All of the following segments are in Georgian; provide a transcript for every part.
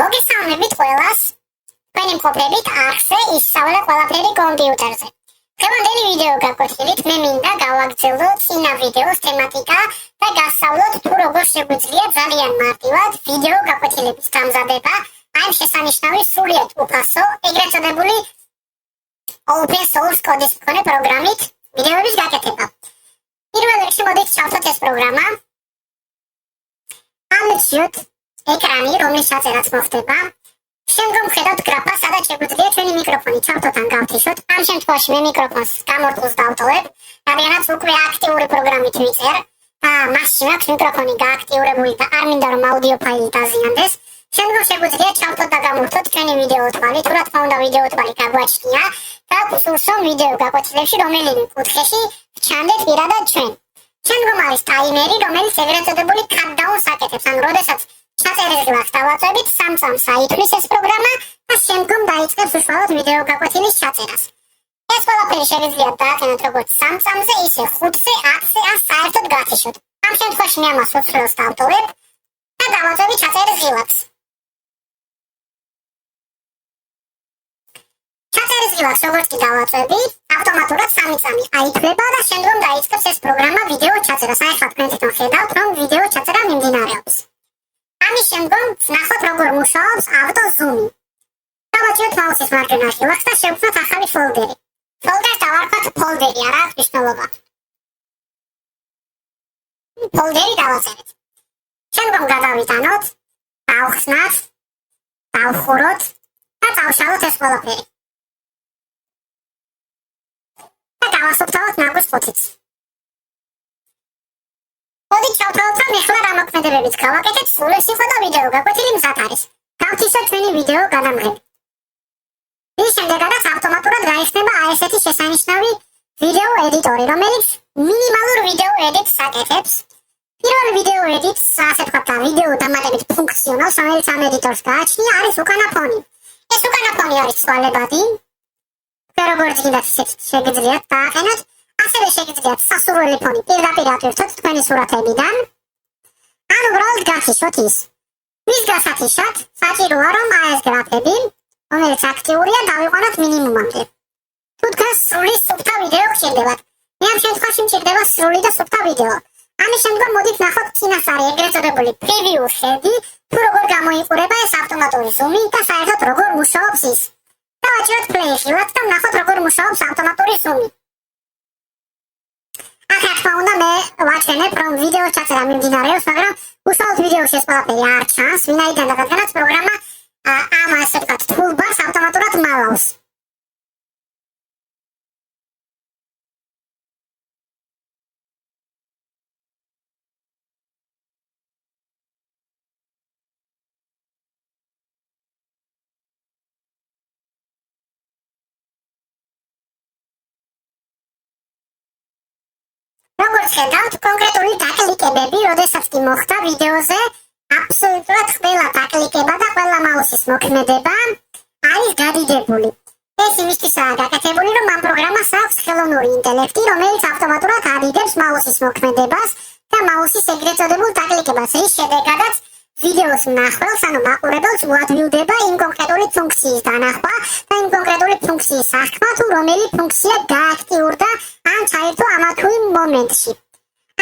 მოგესალმებით ყველას. თქვენი მყოფებით არხზე ისწავლე ყველაფერი კომპიუტერზე. დღევანდელი ვიდეო გაკვეთილით მე მინდა გავაგრძელოთ წინა ვიდეოს თემატიკა და გასწავლოთ თუ როგორ შეგვიძლია ძალიან მარტივად ვიდეო გაკვეთილების დამზადება ამ შესანიშნავი სრულიად უფასო, ეგრეთ წოდებული open source კოდის მქონე პროგრამით ვიდეოების გაკეთება. პირველ რიგში მოდით ჩავთვალოთ ეს პროგრამა. ამოჩიოთ ეკრანი, რომლის ჩაწერაც მოხდება. შემდგომ ხედავთ გრაფას, სადაც შეგვიძლია ჩვენი მიკროფონი ჩავთვალოთ ან გავთიშოთ. ამ შემთხვევაში მე მიკროფონს გამორთულს დავტოვებ, რადგანაც უკვე აქტიური პროგრამით ვიწერ და მასში მაქვს მიკროფონი გააქტიურებული და არ მინდა რომ აუდიო ფაილი დაზიანდეს. შემდგომ შეგვიძლია ჩავთვალოთ და გამორთოთ ჩვენი ვიდეო თვალი, თუ რა თქმა უნდა ვიდეო თვალი გაგვაჩნია და გსურს რომ ვიდეო გაკვეთილებში რომელიმე კუთხეში ვჩანდეთ პირადად ჩვენ. შემდგომ არის ტაიმერი, რომელიც ეგრეთ წოდებული countdown-ს აკეთებს, ან როდესაც ჩაწერის ღილაკს დავაწევით, 3 წამს აითვლის ეს პროგრამა და შემდგომ დაიწყებს უშუალოდ ვიდეო გაკვეთილის ჩაწერას. ეს ყველაფერი შეგიძლია დააყენოთ როგორც 3 წამზე, ისე 5-ზე, 10-ზე, ან საერთოდ გათიშოთ. ამ შემთხვევაში მე ამას უცვლელს დავტოვებ და დავაწევი ჩაწერის ღილაკს. ჩაწერის ღილაკს როგორც კი დავაწევი, ავტომატურად 3 წამი აითვლება და შემდგომ დაიწყებს ეს პროგრამა ვიდეო ჩაწერას. აი ახლა თქვენ თვითონ ხედავთ, რომ ვიდეო ჩაწერა მიმდინარეობს. ამის შემდგომ ნახოთ როგორ მუშაობს ავტო-ზუმი. დავაჭიროთ მაუსის მარჯვენა ღილაკს და შევქმნათ ახალი ფოლდერი. ფოლდერს დავარქვათ ფოლდერი, არა აქვს მნიშვნელობა. ფოლდერი დავაწერეთ. შემდგომ გადავიტანოთ, დავხსნათ, დავხუროთ და დავშალოთ ეს ყველაფერი. და დავასუფთავოთ ნაგვის ხუთით. მოდით ჩავთვალოთ, რომ ეხლა რა მოქმედებებით გავაკეთეთ, სულ ეს იყო და ვიდეო გაკვეთილი მზად არის. გავთიშოთ ჩვენი ვიდეო გადამღები. მის შემდეგაც ავტომატურად გაიხსნება აი ესეთი შესანიშნავი ვიდეო ედიტორი, რომელიც მინიმალურ ვიდეო ედიტს აკეთებს. პირველ ვიდეო ედიტს, ასე ვთქვათ, ვიდეო დამატებით ფუნქციონალს, რომელიც ამ ედიტორს გააჩნია, არის უკანა ფონი. ეს უკანა ფონი არის ცვალებადი. როგორც გინდათ ისეთ შეგიძლიათ დააყენოთ. ასევე შეგიძლიათ სასურველი ფონი პირდაპირ ატვირთოთ თქვენი სურათებიდან. ან უბრალოდ გათიშოთ ის. მის გასათიშად საჭიროა რომ აი ეს გრაფები, რომელიც აქტიურია, დავიყვანოთ მინიმუმამდე. თუ თქვენ სრული სუფთა ვიდეო გჭირდებათ, მე ამ შემთხვევაში მჭირდება სრული და სუფთა ვიდეო. ამის შემდგომ მოდით ნახოთ წინასწარი ეგრეთ წოდებული preview ხედი, თუ როგორ გამოიყურება ეს ავტომატური ზუმი და საერთოდ როგორ მუშაობს ის. დავაჭიროთ play ღილაკს და ვნახოთ როგორ მუშაობს ავტომატური ზუმი. აქ რა თქმა უნდა მე ვაჩვენებ რომ ვიდეო ჩაწერა მიმდინარეობს, მაგრამ უშუალოდ ვიდეოში ეს ყველაფერი არ ჩანს, ვინაიდან რადგანაც პროგრამა ამ ასე ვთქვათ toolbars ავტომატურად მალავს. როგორც ხედავთ, კონკრეტული დაკლიკებები, როდესაც კი მოხდა ვიდეოზე, აბსოლუტურად ყველა დაკლიკება და ყველა მაუსის მოქმედება არის გადიდებული. ეს იმისთვისაა გაკეთებული, რომ ამ პროგრამას აქვს ხელოვნური ინტელექტი, რომელიც ავტომატურად ადიდებს მაუსის მოქმედებას და მაუსის ეგრეთ წოდებულ დაკლიკებას, რის შედეგადაც ვიდეოს მნახველს, ანუ მაყურებელს უადვილდება იმ კონკრეტული ფუნქციის დანახვა და იმ კონკრეტული ფუნქციის აღქმა, თუ რომელი ფუნქცია გააქტიურდა ან ჩაირთვა ამა თუ იმ მომენტში.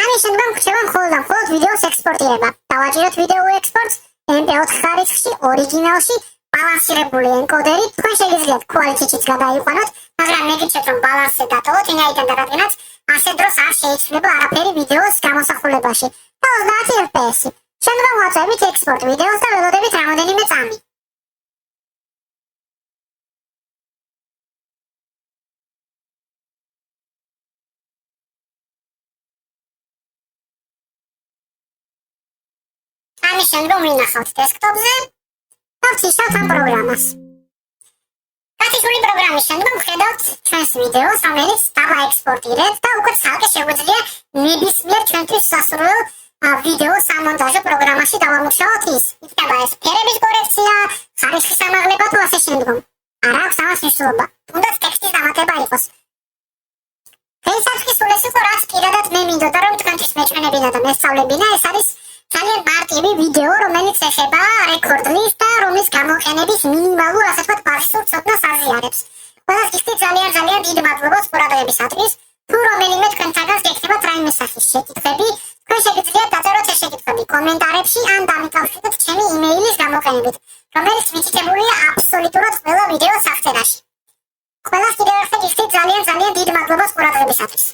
ამის შემდგომ გვხვდება მხოლოდ ვიდეოს ექსპორტირება. დავაჭიროთ ვიდეო ექსპორტს MP4 ხარისხში, ორიგინალში, ბალანსირებული ენკოდერით. თქვენ შეგიძლიათ quality-შიც გადაიყვანოთ, მაგრამ მე გიჩვენებთ რომ ბალანსზე დატოვოთ, ვინაიდან რადგანაც ასე დროს არ შეიცვლება არაფერი ვიდეოს გამოსახულებაში. და 30 FPS-ი. შემდგომ ვაწევით ექსპორტ ვიდეოს და ველოდებით რამოდენიმე წამი. ამის შემდგომ ვინახავთ დესკტოპზე და ვთიშავთ ამ პროგრამას. გათიშული პროგრამის შემდგომ ხედავთ ჩვენს ვიდეოს, რომელიც დავაექსპორტირეთ და უკვე ცალკე შეგვიძლია ნებისმიერ ჩვენთვის სასურველ ვიდეო სამონტაჟო პროგრამაში დავამუშავოთ ის. იქნება ეს ფერების კორექცია, ხარისხის ამაღლება თუ ასე შემდგომ. არ აქვს ამას მნიშვნელობა. თუნდაც ტექსტის დამატება იყოს. დღეისათვის სულ ეს იყო, რაც პირადად მე მინდოდა რომ თქვენთვის მეჩვენებინა და მესწავლებინა. ეს არის ძალიან მარტივი ვიდეო, რომელიც ეხება რეკორდ ლისტს და რომლის გამოყენების მინიმალურ, ასე ვთქვათ, ბაზისურ ცოდნას აზიარებს. ყველას გიხდით ძალიან დიდი მადლობა ყურადღებისათვის. თუ რომელიმე თქვენთაგანს გექნებათ რაიმე სახის შეკითხვები, თქვენ შეგიძლიათ დაწეროთ ეს შეკითხვები კომენტარებში ან დამიკავშირდეთ ჩემი იმეილის გამოყენებით, რომელიც მითითებულია აბსოლუტურად ყველა ვიდეოს აღწერაში. ყველას კიდევ ერთხელ გიხდით ძალიან დიდ მადლობას ყურადღებისათვის.